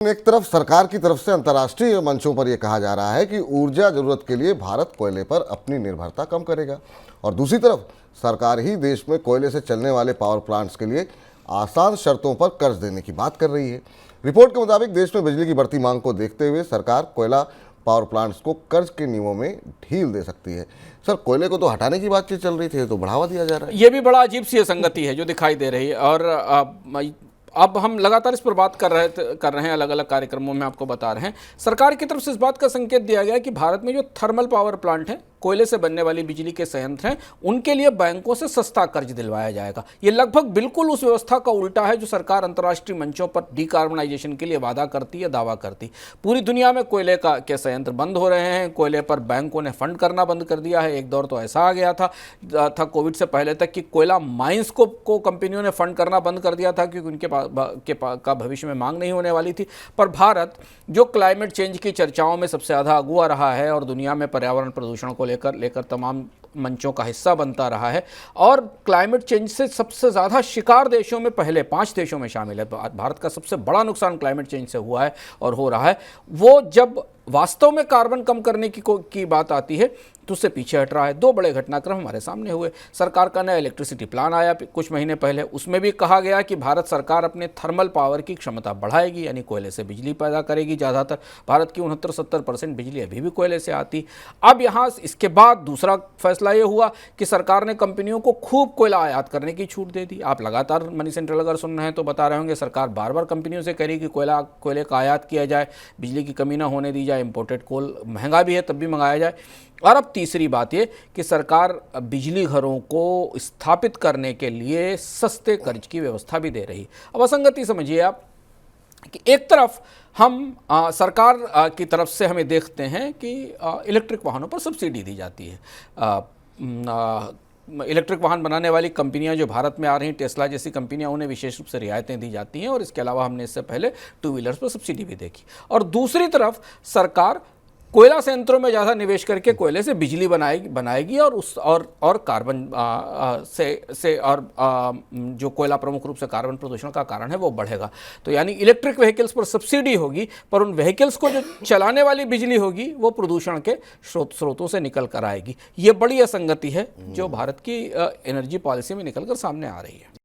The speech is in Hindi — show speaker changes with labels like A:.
A: एक तरफ सरकार की तरफ से अंतर्राष्ट्रीय मंचों पर यह कहा जा रहा है कि ऊर्जा जरूरत के लिए भारत कोयले पर अपनी निर्भरता कम करेगा, और दूसरी तरफ सरकार ही देश में कोयले से चलने वाले पावर प्लांट्स के लिए आसान शर्तों पर कर्ज देने की बात कर रही है। रिपोर्ट के मुताबिक देश में बिजली की बढ़ती मांग को देखते हुए सरकार कोयला पावर प्लांट्स को कर्ज के नियमों में ढील दे सकती है। सर, कोयले को तो हटाने की बातचीत चल रही थी, तो बढ़ावा दिया जा रहा है।
B: ये भी बड़ा अजीब सी संगति है जो दिखाई दे रही है। और अब हम लगातार इस पर बात कर रहे हैं, अलग अलग कार्यक्रमों में आपको बता रहे हैं। सरकार की तरफ से इस बात का संकेत दिया गया है कि भारत में जो थर्मल पावर प्लांट है, कोयले से बनने वाली बिजली के संयंत्र हैं, उनके लिए बैंकों से सस्ता कर्ज दिलवाया जाएगा। ये लगभग बिल्कुल उस व्यवस्था का उल्टा है जो सरकार अंतर्राष्ट्रीय मंचों पर डीकार्बनाइजेशन के लिए वादा करती है, दावा करती। पूरी दुनिया में कोयले के संयंत्र बंद हो रहे हैं, कोयले पर बैंकों ने फंड करना बंद कर दिया है। एक दौर तो ऐसा आ गया था कोविड से पहले तक कि कोयला माइंस को कंपनियों ने फंड करना बंद कर दिया था क्योंकि उनके का भविष्य में मांग नहीं होने वाली थी। पर भारत जो क्लाइमेट चेंज की चर्चाओं में सबसे ज़्यादा अगुआ रहा है और दुनिया में पर्यावरण प्रदूषण को लेकर तमाम मंचों का हिस्सा बनता रहा है और क्लाइमेट चेंज से सबसे ज़्यादा शिकार देशों में पहले 5 देशों में शामिल है। भारत का सबसे बड़ा नुकसान क्लाइमेट चेंज से हुआ है और हो रहा है। वो जब वास्तव में कार्बन कम करने की बात आती है तो उससे पीछे हट रहा है। 2 बड़े घटनाक्रम हमारे सामने हुए। सरकार का नया इलेक्ट्रिसिटी प्लान आया कुछ महीने पहले, उसमें भी कहा गया कि भारत सरकार अपने थर्मल पावर की क्षमता बढ़ाएगी, यानी कोयले से बिजली पैदा करेगी। ज़्यादातर भारत की 69-70% बिजली अभी भी कोयले से आती। अब यहाँ इसके बाद दूसरा फैसला ये हुआ कि सरकार ने कंपनियों को खूब कोयला आयात करने की छूट दे दी। आप लगातार मनी सेंट्रल अगर सुन रहे हैं तो बता रहे होंगे, सरकार बार बार कंपनियों से कह रही कि कोयले का आयात किया जाए, बिजली की कमी ना होने दी जाए, इंपोर्टेड कोल महंगा भी है तब भी मंगाया जाए। और अब तीसरी बात ये कि सरकार बिजली घरों को स्थापित करने के लिए सस्ते कर्ज की व्यवस्था भी दे रही। अब असंगति समझिए आप कि एक तरफ हम सरकार की तरफ से हमें देखते हैं कि इलेक्ट्रिक वाहनों पर सब्सिडी दी जाती है। इलेक्ट्रिक वाहन बनाने वाली कंपनियां जो भारत में आ रही हैं, टेस्ला जैसी कंपनियां, उन्हें विशेष रूप से रियायतें दी जाती हैं। और इसके अलावा हमने इससे पहले 2 व्हीलर्स पर सब्सिडी भी देखी। और दूसरी तरफ सरकार कोयला संयंत्रों में ज़्यादा निवेश करके कोयले से बिजली बनाएगी और कार्बन जो कोयला प्रमुख रूप से कार्बन प्रदूषण का कारण है वो बढ़ेगा। तो यानी इलेक्ट्रिक व्हीकल्स पर सब्सिडी होगी, पर उन व्हीकल्स को जो चलाने वाली बिजली होगी वो प्रदूषण के स्रोतों से निकल कर आएगी। ये बड़ी असंगति है जो भारत की एनर्जी पॉलिसी में निकल कर सामने आ रही है।